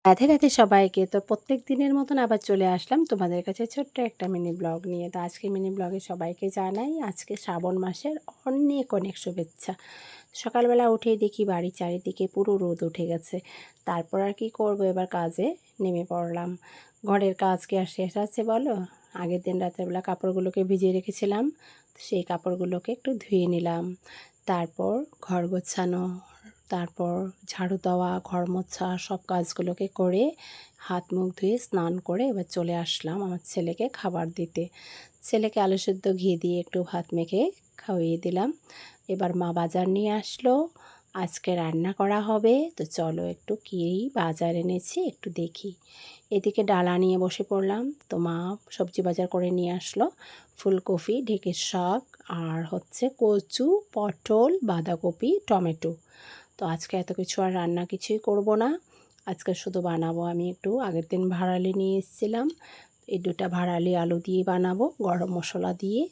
রাধে রাধে সবাইকে। তো প্রত্যেক দিনের মতন আবার চলে আসলাম তোমাদের কাছে ছোট্ট একটা মিনি ব্লগ নিয়ে। তো আজকে মিনি ব্লগে সবাইকে জানাই আজকে শ্রাবণ মাসের অনেক অনেক শুভেচ্ছা। সকালবেলা উঠেই দেখি বাড়ির চারিদিকে পুরো রোদ উঠে গেছে। তারপর আর কি করব, এবার কাজে নেমে পড়লাম। ঘরের কাজ কি আর শেষ আছে বলো? আগের দিন রাতেরবেলা কাপড়গুলোকে ভিজিয়ে রেখেছিলাম, সেই কাপড়গুলোকে একটু ধুয়ে নিলাম। তারপর ঘর গোছানো, তারপর ঝাড়ু দেওয়া, ঘর মোছা সব কাজগুলোকে করে হাত মুখ ধুয়ে স্নান করে এবার চলে আসলাম আমার ছেলেকে খাবার দিতে। ছেলেকে আলু সেদ্ধ ঘি দিয়ে একটু ভাত মেখে খাইয়ে দিলাম। এবার মা বাজার নিয়ে আসলো, আজকে রান্না করা হবে। তো চলো একটু কী বাজার এনেছি একটু দেখি। এদিকে ডালা নিয়ে বসে পড়লাম। তো মা সবজি বাজার করে নিয়ে আসলো ফুলকপি, ঢেঁড়স শাক, আর হচ্ছে কচু, পটল, বাঁধাকপি, টমেটো। তো আজকে এত কিছু আর রান্না কিছুই করব না, আজকে শুধু বানাবো আমি একটু আগের দিন ভাড়ালি নিয়ে এসেছিলাম, এই দুটা ভাড়ালি আলু দিয়ে বানাবো গরম মশলা দিয়ে।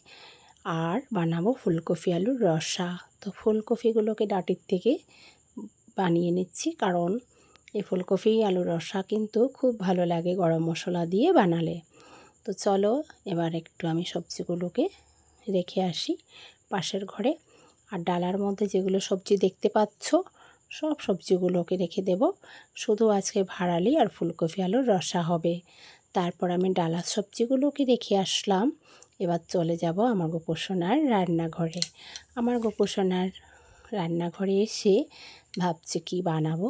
আর বানাবো ফুলকপি আলুর রসা। তো ফুলকপিগুলোকে ডাঁটির থেকে বানিয়ে নিচ্ছি, কারণ এই ফুলকপি আলুর রসা কিন্তু খুব ভালো লাগে গরম মশলা দিয়ে বানালে। তো চলো এবার একটু আমি সবজিগুলোকে রেখে আসি পাশের ঘরে। আর ডালার মধ্যে যেগুলো সবজি দেখতে পাচ্ছ সব সবজিগুলোকে রেখে দেব, শুধু আজকে ভাড়ালি আর ফুলকপি আলুর রসা হবে। তারপর আমি ডালার সবজিগুলোকে রেখে আসলাম। এবার চলে যাব আমার গোপোষণার রান্নাঘরে। আমার গোপোষণার রান্নাঘরে এসে ভাবছি কি বানাবো।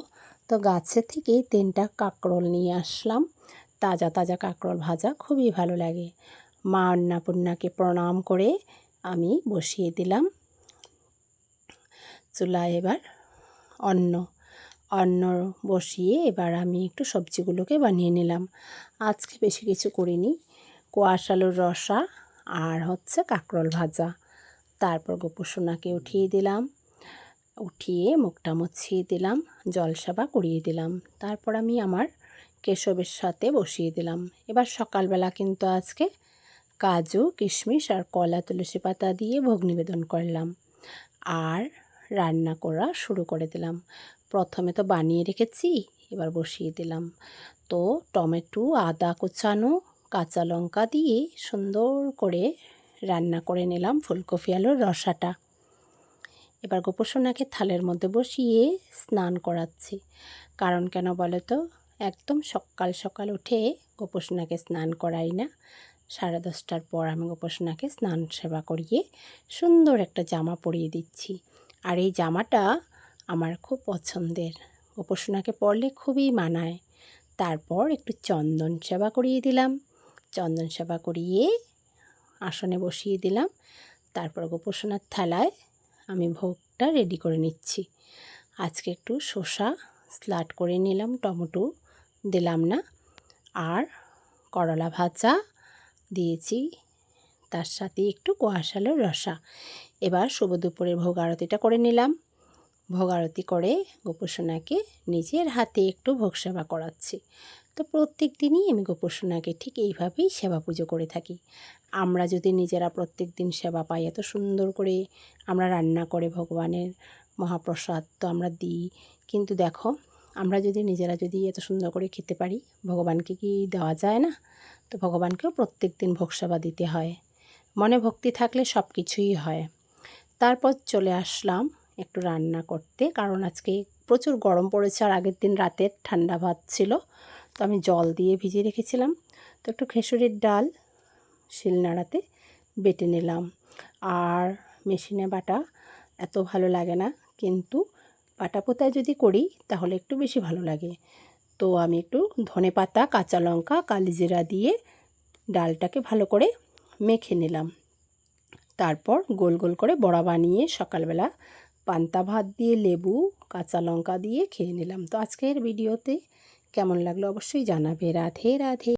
তো গাছে থেকে 3টা কাঁকরোল নিয়ে আসলাম, তাজা তাজা কাঁকরোল ভাজা খুবই ভালো লাগে। মা অন্নপূর্ণাকে প্রণাম করে আমি বসিয়ে দিলাম চুলায়। এবার অন্ন বসিয়ে এবার আমি একটু সবজিগুলোকে বানিয়ে নিলাম। আজকে বেশি কিছু করিনি, কোয়াশ আলুর রসা আর হচ্ছে কাঁকরোল ভাজা। তারপর গোপোষণাকে উঠিয়ে দিলাম, উঠিয়ে মুখটা মুছিয়ে দিলাম, জলসাবা করিয়ে দিলাম। তারপর আমি আমার কেশবের সাথে বসিয়ে দিলাম। এবার সকালবেলা কিন্তু আজকে কাজু, কিশমিশ আর কলা তুলসী পাতা দিয়ে ভোগ নিবেদন করলাম। আর রান্না করা শুরু করে দিলাম। প্রথমে তো বানিয়ে রেখেছি, এবার বসিয়ে দিলাম। তো টমেটো, আদা কুচানো, কাঁচা লঙ্কা দিয়ে সুন্দর করে রান্না করে নিলাম ফুলকপি আলুর রসাটা। এবার গোপোষণাকে থালের মধ্যে বসিয়ে স্নান করাচ্ছি। কারণ কেন বলো তো? একদম সকাল সকাল উঠে গোপোষণাকে স্নান করাই না, 10:30টার পর আমি গোপোষণাকে স্নান সেবা করিয়ে সুন্দর একটা জামা পরিয়ে দিচ্ছি। আর এই জামাটা আমার খুব পছন্দের, গোপোষণাকে পরলে খুবই মানায়। তারপর একটু চন্দন সেবা করিয়ে দিলাম, চন্দন সেবা করিয়ে আসনে বসিয়ে দিলাম। তারপর গোপোষণার থালায় আমি ভোগটা রেডি করে নিচ্ছি। আজকে একটু শসা স্লাট করে নিলাম, টমেটো দিলাম না, আর করলা ভাজা দিয়েছি, তার সাথে একটু কোয়াশ আলুর রসা। এবার শুভ দুপুরের ভোগ আরতিটা করে নিলাম। ভোগ আরতি করে গোপোষণাকে নিজের হাতে একটু ভোগ সেবা করাচ্ছি। তো প্রত্যেক দিনই আমি গোপোষণাকে ঠিক এইভাবেই সেবা পুজো করে থাকি। আমরা যদি নিজেরা প্রত্যেক দিন সেবা পাই, এত সুন্দর করে আমরা রান্না করে ভগবানের মহাপ্রসাদ তো আমরা দিই, কিন্তু দেখো আমরা যদি নিজেরা যদি এত সুন্দর করে খেতে পারি, ভগবানকে কি দেওয়া যায় না? তো ভগবানকেও প্রত্যেক দিন ভোগ সেবা দিতে হয়। মনে ভক্তি থাকলে সব কিছুই হয়। তারপর চলে আসলাম একটু রান্না করতে, কারণ আজকে প্রচুর গরম পড়েছে আর আগের দিন রাতের ঠান্ডা ভাত ছিল, তো আমি জল দিয়ে ভিজিয়ে রেখেছিলাম। তো একটু খেসুরির ডাল শিলনোড়াতে বেটে নিলাম। আর মেশিনে বাটা এত ভালো লাগে না, কিন্তু বাটা পোতায় যদি করি তাহলে একটু বেশি ভালো লাগে। তো আমি একটু ধনেপাতা, কাঁচা লঙ্কা, কালিজিরা দিয়ে ডালটাকে ভালো করে মেখে নিলাম। তারপর গোল গোল করে বড়া বানিয়ে সকালবেলা পান্তা ভাত দিয়ে লেবু, কাঁচা লঙ্কা দিয়ে খেয়ে নিলাম। তো আজকের ভিডিওতে কেমন লাগলো অবশ্যই জানাবে। রাধে রাধে।